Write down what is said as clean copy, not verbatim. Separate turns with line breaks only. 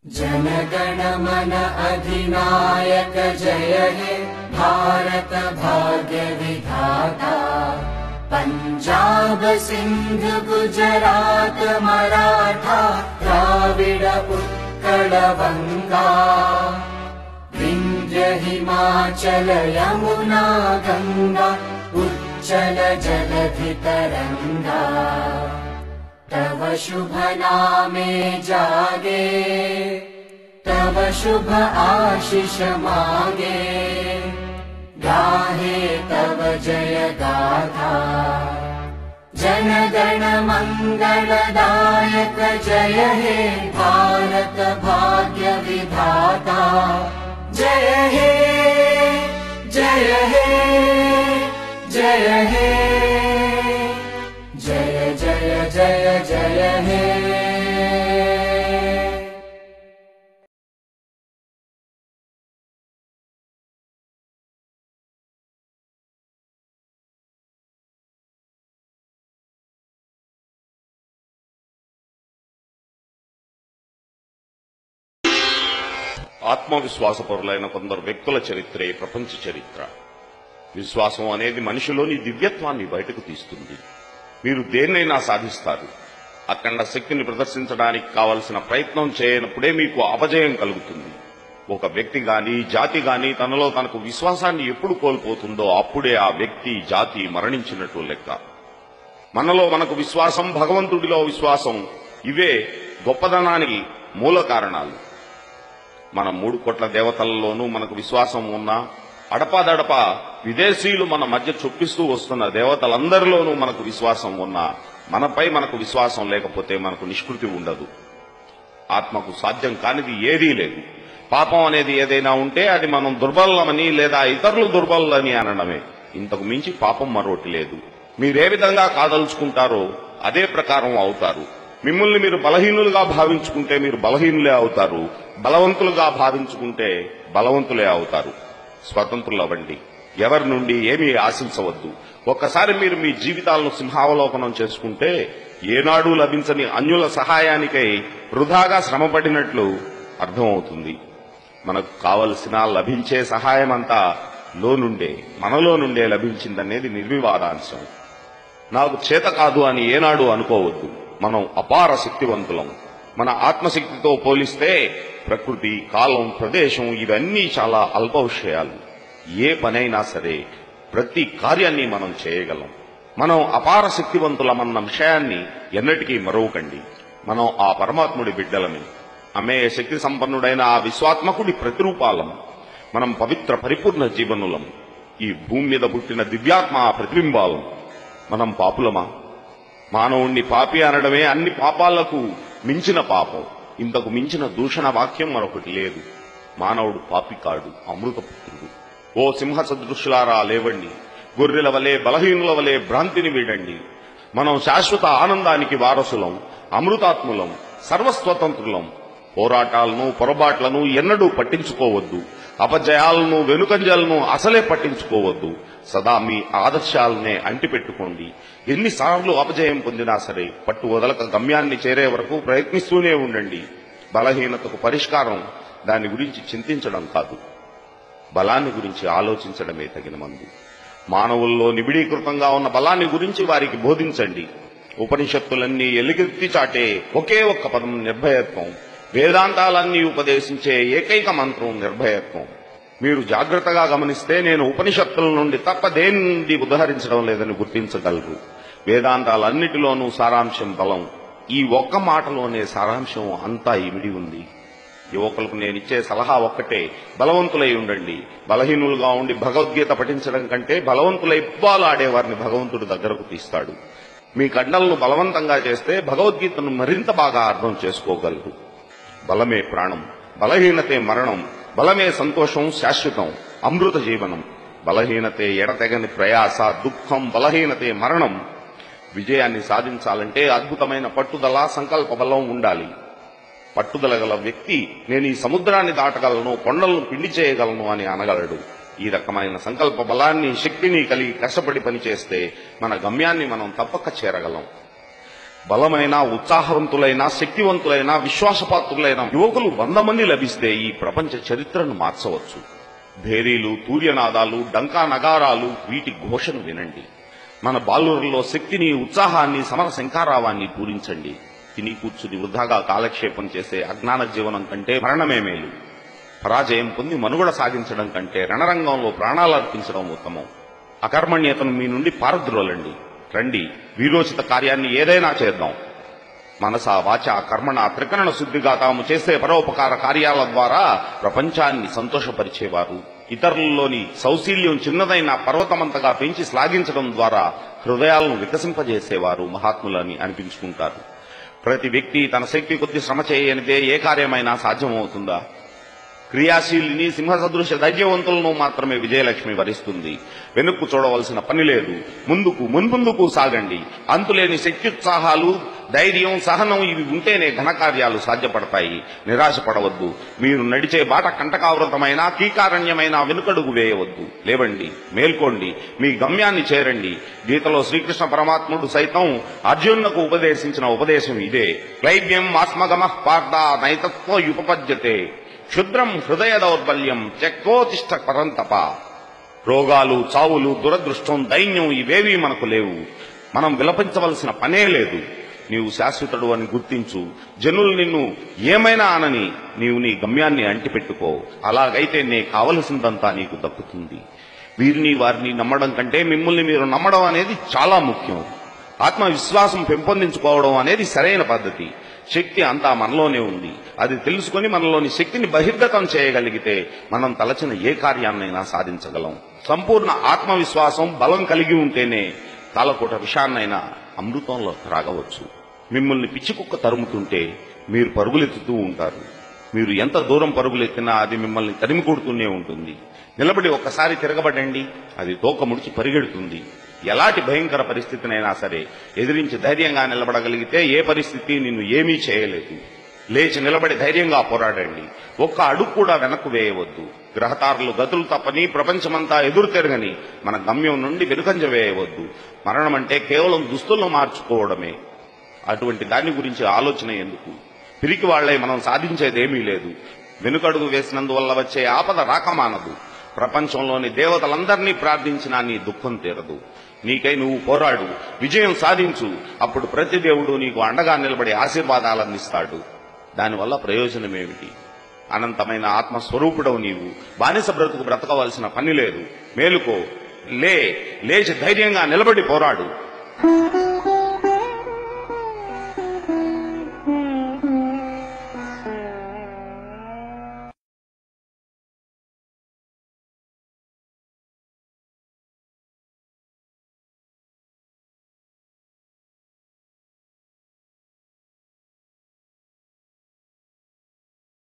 जनगण मन अधिनायक जय हे भारत भाग्य विधाता। पंजाब सिंध गुजरात मराठा द्राविड उत्कल बंगा। विंध्य हिमाचल यमुना गंगा उच्चल जलधि तरंगा। तव शुभ नामे जागे तव शुभ आशीष मागे। गाहे तव जय गाथा जनगण मंगलदायक जय हे भारत भाग्य विधाता। जय हे जय हे जय हे जय जय जय जय हे।
ఆత్మవిశ్వాసపరులైన కొందరు వ్యక్తుల చరిత్రే ప్రపంచ చరిత్ర. విశ్వాసం అనేది మనిషిలోని దివ్యత్వాన్ని బయటకు తీస్తుంది. మీరు దేన్నైనా సాధిస్తారు. అఖండ శక్తిని ప్రదర్శించడానికి కావలసిన ప్రయత్నం చేయనప్పుడే మీకు అపజయం కలుగుతుంది. ఒక వ్యక్తి గాని జాతి గాని తనలో తనకు విశ్వాసాన్ని ఎప్పుడు కోల్పోతుందో అప్పుడే ఆ వ్యక్తి జాతి మరణించినట్టు లెక్క. మనలో మనకు విశ్వాసం, భగవంతుడిలో విశ్వాసం, ఇవే గొప్పదనానికి మూల కారణాలు. మన 3 కోట్ల దేవతలలోనూ మనకు విశ్వాసం ఉన్నా, అడపాదడపా విదేశీయులు మన మధ్య చొప్పిస్తూ వస్తున్న దేవతలందరిలోనూ మనకు విశ్వాసం ఉన్నా, మనపై మనకు విశ్వాసం లేకపోతే మనకు నిష్కృతి ఉండదు. ఆత్మకు సాధ్యం కానిది ఏదీ లేదు. పాపం అనేది ఏదైనా ఉంటే అది మనం దుర్బలమని లేదా ఇతరులు దుర్బలని అనడమే. ఇంతకు మించి పాపం మరొకటి లేదు. మీరే విధంగా కాదలుచుకుంటారో అదే ప్రకారం అవుతారు. మిమ్మల్ని మీరు బలహీనులుగా భావించుకుంటే మీరు బలహీనులే అవుతారు. బలవంతులుగా భావించుకుంటే బలవంతులే అవుతారు. స్వతంత్రులవ్వండి. ఎవరి నుండి ఏమీ ఆశించవద్దు. ఒక్కసారి మీరు మీ జీవితాలను సింహావలోకనం చేసుకుంటే ఏనాడూ లభించని అన్యుల సహాయానికై వృధాగా శ్రమపడినట్లు అర్థమవుతుంది. మనకు కావలసిన లభించే సహాయమంతా మనలో నుండే లభించిందనేది నిర్వివాదాంశం. నాకు చేత కాదు అని ఏనాడు అనుకోవద్దు. మనం అపార శక్తివంతులం. మన ఆత్మశక్తితో పోలిస్తే ప్రకృతి, కాలం, ప్రదేశం ఇవన్నీ చాలా అల్ప విషయాలు. ఏ పనైనా సరే ప్రతి కార్యాన్ని మనం చేయగలం. మనం అపార శక్తివంతులమన్న విషయాన్ని ఎన్నటికీ మరవకండి. మనం ఆ పరమాత్ముడి బిడ్డలమే. అమేయ శక్తి సంపన్నుడైన ఆ విశ్వాత్మకుడి ప్రతిరూపాలం. మనం పవిత్ర పరిపూర్ణ జీవనులం. ఈ భూమి మీద పుట్టిన దివ్యాత్మ ప్రతిబింబాలం. మనం పాపులమా? మానవుణ్ణి పాపి అనడమే అన్ని పాపాలకు మించిన పాపం. ఇంతకు మించిన దూషణ వాక్యం మరొకటి లేదు. మానవుడు పాపి కాడు, అమృతపుత్రుడు. ఓ సింహ సదృశులారా లేవండి. గొర్రెల వలె బలహీనుల వలె భ్రాంతిని వీడండి. మనం శాశ్వత ఆనందానికి వారసులం, అమృతాత్ములం, సర్వస్వతంత్రులం. పోరాటాలను, పొరపాట్లను ఎన్నడూ పట్టించుకోవద్దు. అపజయాలను, వెనుకంజలను అసలే పట్టించుకోవద్దు. సదా మీ ఆదర్శాలనే అంటిపెట్టుకోండి. ఎన్నిసార్లు అపజయం పొందినా సరే పట్టు వదలక గమ్యాన్ని చేరే వరకు ప్రయత్నిస్తూనే ఉండండి. బలహీనతకు పరిష్కారం దాని గురించి చింతించడం కాదు, బలాన్ని గురించి ఆలోచించడమే తగిన మందు. మానవుల్లో నిబిడీకృతంగా ఉన్న బలాన్ని గురించి వారికి బోధించండి. ఉపనిషత్తులన్నీ ఎలుగెత్తి చాటే ఒకే ఒక్క పదం నిర్భయత్వం. వేదాంతాలన్నీ ఉపదేశించే ఏకైక మంత్రం నిర్భయత్వం. మీరు జాగ్రత్తగా గమనిస్తే నేను ఉపనిషత్తుల నుండి తప్ప దేని నుండి ఉదహరించడం లేదని గుర్తించగలరు. వేదాంతాలన్నిటిలోనూ సారాంశం బలం. ఈ ఒక్క మాటలోనే సారాంశం అంతా ఇమిడి ఉంది. యువకులకు నేనిచ్చే సలహా ఒక్కటే, బలవంతులై ఉండండి. బలహీనులుగా ఉండి భగవద్గీత పఠించడం కంటే బలవంతులై ఫుట్బాల్ ఆడేవారిని భగవంతుడు దగ్గరకు తీస్తాడు. మీ కండలను బలవంతంగా చేస్తే భగవద్గీతను మరింత బాగా అర్థం చేసుకోగలరు. బలమే ప్రాణం, బలహీనతే మరణం. బలమే సంతోషం, శాశ్వతం, అమృత జీవనం. బలహీనతే ఎడతెగని ప్రయాస, దుఃఖం. బలహీనతే మరణం. విజయాన్ని సాధించాలంటే అద్భుతమైన పట్టుదల, సంకల్ప బలం ఉండాలి. పట్టుదల గల వ్యక్తి నేను ఈ సముద్రాన్ని దాటగలను, కొండలను పిండి చేయగలను అని అనగలడు. ఈ రకమైన సంకల్ప బలాన్ని, శక్తిని కలిగి కష్టపడి పనిచేస్తే మన గమ్యాన్ని మనం తప్పక చేరగలం. బలమైన, ఉత్సాహవంతులైన, శక్తివంతులైన, విశ్వాసపాత్రులైన యువకులు 100 మంది లభిస్తే ఈ ప్రపంచ చరిత్రను మార్చవచ్చు. భేరీలు, తూర్యనాదాలు, డంకా నగారాలు, వీటి ఘోషను వినండి. మన బాలురుల్లో శక్తిని, ఉత్సాహాన్ని, సమర శంఖారావాన్ని పూరించండి. తిని కూర్చుని వృధాగా కాలక్షేపం చేసే అజ్ఞాన జీవనం కంటే మరణమే మేలు. పరాజయం పొంది మనుగడ సాగించడం కంటే రణరంగంలో ప్రాణాలర్పించడం ఉత్తమం. అకర్మణ్యతను మీ నుండి పారద్రోలండి. రండి, వీరోచిత కార్యాన్ని ఏదైనా చేద్దాం. మనస, వాచ, కర్మణ, త్రికరణ శుద్ధిగా తాము చేసే పరోపకార కార్యాల ద్వారా ప్రపంచాన్ని సంతోషపరిచేవారు. ఇతరులలోని సౌశీల్యం చిన్నదైన పర్వతమంతగా పెంచి శ్లాఘించడం ద్వారా హృదయాలను వికసింపజేసేవారు మహాత్ములని అనిపించుకుంటారు. ప్రతి వ్యక్తి తన శక్తి కొద్ది శ్రమ చేయనిదే ఏ కార్యమైనా సాధ్యమవుతుందా? క్రియాశీలిని, సింహసదృశ ధైర్యవంతులను మాత్రమే విజయలక్ష్మి వరిస్తుంది. వెనుక్కు చూడవలసిన పని లేదు. మున్ముందుకు సాగండి. అంతులేని శక్త్యుత్సాహాలు, ధైర్యం, సహనం ఇవి ఉంటేనే ఘనకార్యాలు సాధ్యపడతాయి. నిరాశపడవద్దు. మీరు నడిచే బాట కంటకావృతమైన, కీకారణ్యమైన వెనుకడుగు వేయవద్దు. లేవండి, మేల్కోండి, మీ గమ్యాన్ని చేరండి. గీతలో శ్రీకృష్ణ పరమాత్ముడు సైతం అర్జునులకు ఉపదేశించిన ఉపదేశం ఇదే. క్లైబ్యం ఆత్మగమః పార్థ నైతత్వ యుపపద్యతే క్షుద్రం హృదయ దౌర్బల్యం త్యక్తోతిష్ఠ పరంతప. రోగాలు, చావులు, దురదృష్టం, దైన్యం ఇవేవీ మనకు లేవు. మనం విలపించవలసిన పనే లేదు. నీవు శాశ్వతుడు అని గుర్తించు. జనులు నిన్ను ఏమైనా అనని నీవు నీ గమ్యాన్ని అంటిపెట్టుకో. అలాగైతే నే కావలసిందంతా నీకు దక్కుతుంది. వీరిని వారిని నమ్మడం కంటే మిమ్మల్ని మీరు నమ్మడం అనేది చాలా ముఖ్యం. ఆత్మవిశ్వాసం పెంపొందించుకోవడం అనేది సరైన పద్ధతి. శక్తి అంతా మనలోనే ఉంది. అది తెలుసుకుని మనలోని శక్తిని బహిర్గతం చేయగలిగితే మనం తలచిన ఏ కార్యాన్నైనా సాధించగలం. సంపూర్ణ ఆత్మవిశ్వాసం, బలం కలిగి ఉంటేనే కాలకోట విషాన్నైనా అమృతంలో త్రాగవచ్చు. మిమ్మల్ని పిచ్చికుక్క తరుముతుంటే మీరు పరుగులెత్తుతూ ఉంటారు. మీరు ఎంత దూరం పరుగులెత్తినా అది మిమ్మల్ని తరిమి కొడుతూనే ఉంటుంది. నిలబడి ఒక్కసారి తిరగబడండి, అది తోక ముడిచి పరిగెడుతుంది. ఎలాంటి భయంకర పరిస్థితినైనా సరే ఎదిరించి ధైర్యంగా నిలబడగలిగితే ఏ పరిస్థితి నిన్ను ఏమీ చేయలేదు. లేచి నిలబడి ధైర్యంగా పోరాడండి. ఒక్క అడుగు కూడా వెనక్కు వేయవద్దు. గ్రహతారులు గతులు తప్పని, ప్రపంచమంతా ఎదురు తిరగని మన గమ్యం నుండి వెనుకంజ వేయవద్దు. మరణం అంటే కేవలం దుస్తులను మార్చుకోవడమే. అటువంటి దాని గురించి ఆలోచన ఎందుకు? పిరికి వాళ్లై మనం సాధించేదేమీ లేదు. వెనుకడుగు వేసినందువల్ల వచ్చే ఆపద రాకమానదు. ప్రపంచంలోని దేవతలందరినీ ప్రార్థించినా నీ దుఃఖం తీరదు. నీకై నువ్వు పోరాడు, విజయం సాధించు. అప్పుడు ప్రతి దేవుడు నీకు అండగా నిలబడి ఆశీర్వాదాలందిస్తాడు. దానివల్ల ప్రయోజనమేమిటి? అనంతమైన ఆత్మస్వరూపుడవు నీవు. బానిస బ్రతుకు బ్రతకవలసిన పని లేదు. మేలుకో, లేచి ధైర్యంగా నిలబడి పోరాడు.